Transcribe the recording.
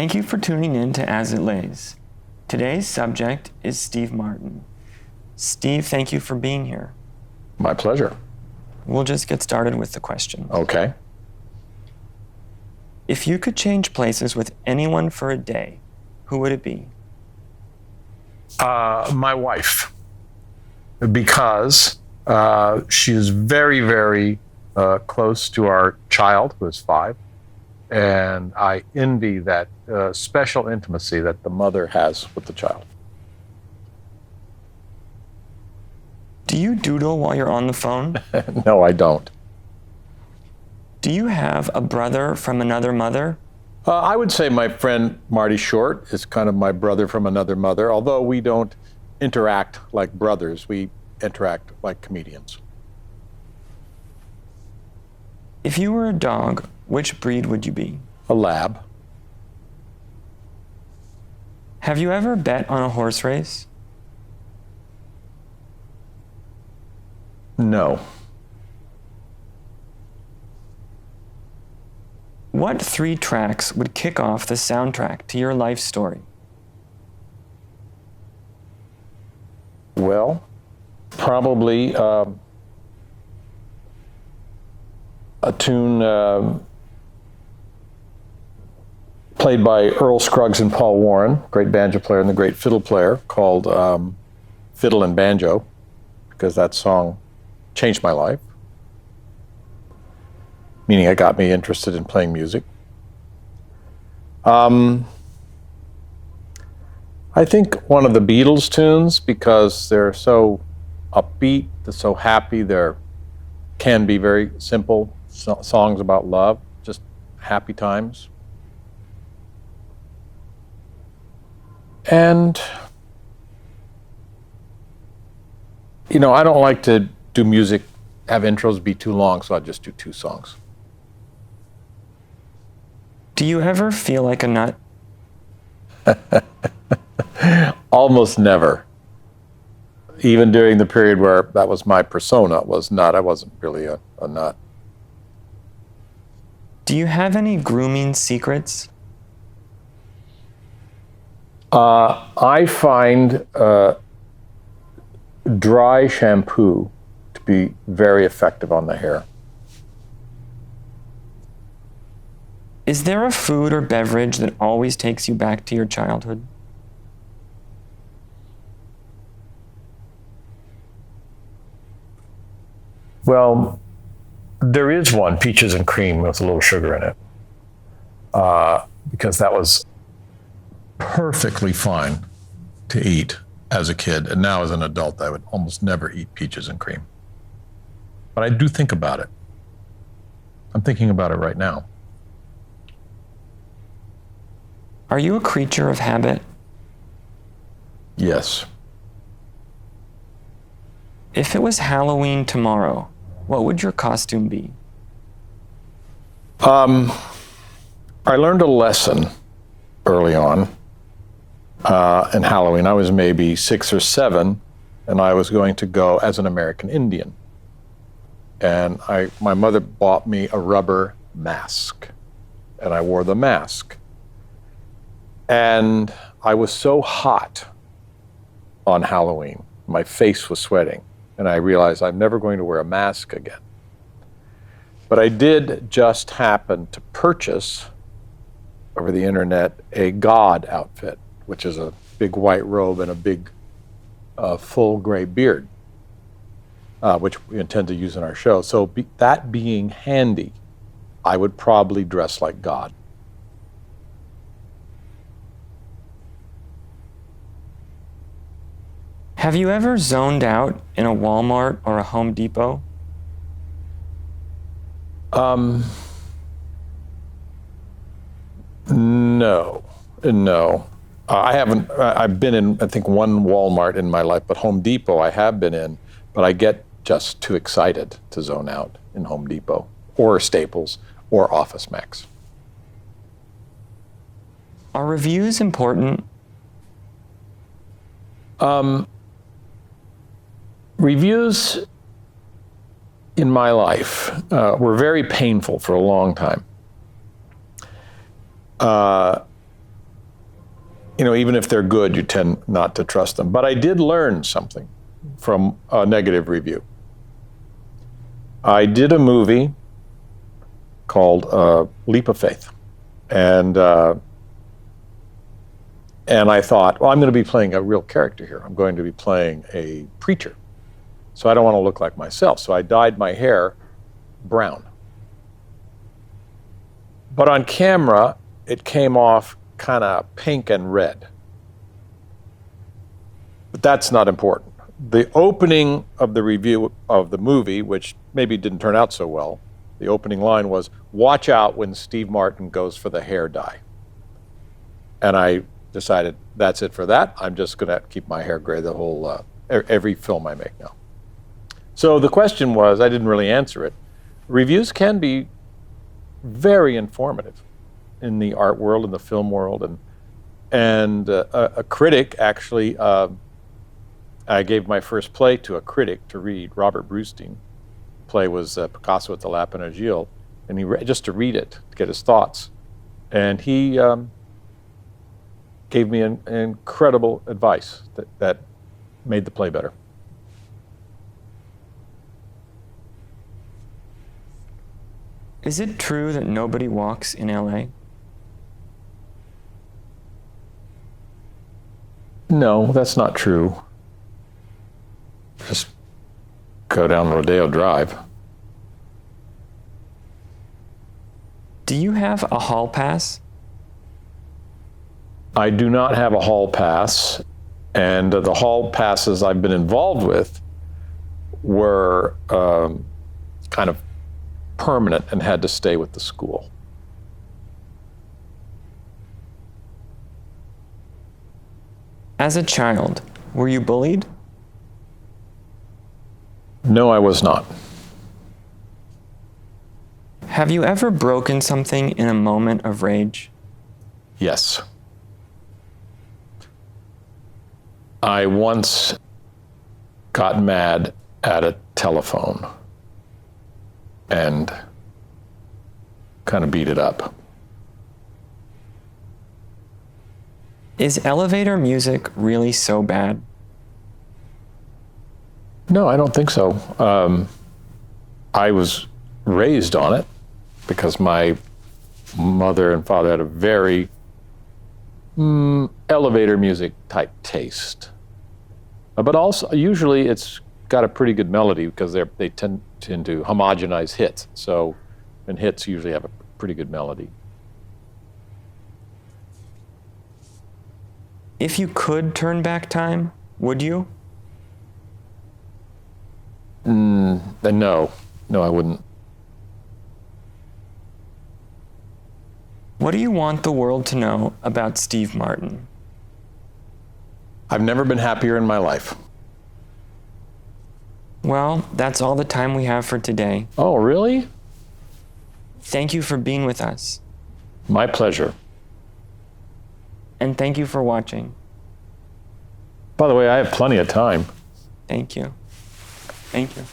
Thank you for tuning in to As It Lays. Today's subject is Steve Martin. Steve, thank you for being here. My pleasure. We'll just get started with the question. Okay. If you could change places with anyone for a day, who would it be? My wife, because she is very, very close to our child, who is 5, and I envy that special intimacy that the mother has with the child. Do you doodle while you're on the phone? No, I don't. Do you have a brother from another mother? I would say my friend Marty Short is kind of my brother from another mother, although we don't interact like brothers, we interact like comedians. If you were a dog, which breed would you be? A lab. Have you ever bet on a horse race? No. What 3 tracks would kick off the soundtrack to your life story? Well, probably a tune played by Earl Scruggs and Paul Warren, great banjo player and the great fiddle player, called Fiddle and Banjo, because that song changed my life, meaning it got me interested in playing music. I think one of the Beatles tunes, because they're so upbeat, they're so happy, they can be very simple songs about love, just happy times. And, I don't like to do music, have intros be too long, so I just do 2 songs. Do you ever feel like a nut? Almost never. Even during the period where that was my persona, was nut. I wasn't really a nut. Do you have any grooming secrets? I find dry shampoo to be very effective on the hair. Is there a food or beverage that always takes you back to your childhood? Well, there is one, peaches and cream with a little sugar in it, because that was perfectly fine to eat as a kid, and now as an adult, I would almost never eat peaches and cream. But I do think about it. I'm thinking about it right now. Are you a creature of habit? Yes. If it was Halloween tomorrow, what would your costume be? I learned a lesson early on in Halloween. I was maybe 6 or 7, and I was going to go as an American Indian. And my mother bought me a rubber mask, and I wore the mask. And I was so hot on Halloween, my face was sweating, and I realized I'm never going to wear a mask again. But I did just happen to purchase over the internet a god outfit, which is a big white robe and a big full gray beard, which we intend to use in our show. So that being handy, I would probably dress like God. Have you ever zoned out in a Walmart or a Home Depot? No. I haven't. I've been in, I think, one Walmart in my life, but Home Depot I have been in, but I get just too excited to zone out in Home Depot or Staples or Office Max. Are reviews important? Reviews in my life were very painful for a long time. even if they're good, you tend not to trust them. But I did learn something from a negative review. I did a movie called Leap of Faith. And I thought, well, I'm going to be playing a real character here. I'm going to be playing a preacher. So I don't want to look like myself. So I dyed my hair brown. But on camera, it came off kind of pink and red. But that's not important. The opening of the review of the movie, which maybe didn't turn out so well, the opening line was, "Watch out when Steve Martin goes for the hair dye." And I decided, that's it for that. I'm just going to keep my hair gray the whole, every film I make now. So the question was, I didn't really answer it. Reviews can be very informative in the art world, in the film world, and a critic actually, I gave my first play to a critic to read, Robert Brustein. The play was Picasso at the Lapin Agile, and just to read it, to get his thoughts. And he gave me an incredible advice that made the play better. Is it true that nobody walks in LA? No, that's not true. Just go down Rodeo Drive. Do you have a hall pass? I do not have a hall pass, and the hall passes I've been involved with were kind of permanent and had to stay with the school. As a child, were you bullied? No, I was not. Have you ever broken something in a moment of rage? Yes. I once got mad at a telephone and kind of beat it up. Is elevator music really so bad? No, I don't think so. I was raised on it because my mother and father had a very elevator music type taste. But also, usually it's got a pretty good melody because they tend to homogenize hits. So, and hits usually have a pretty good melody. If you could turn back time, would you? No, I wouldn't. What do you want the world to know about Steve Martin? I've never been happier in my life. Well, that's all the time we have for today. Oh, really? Thank you for being with us. My pleasure. And thank you for watching. By the way, I have plenty of time. Thank you. Thank you.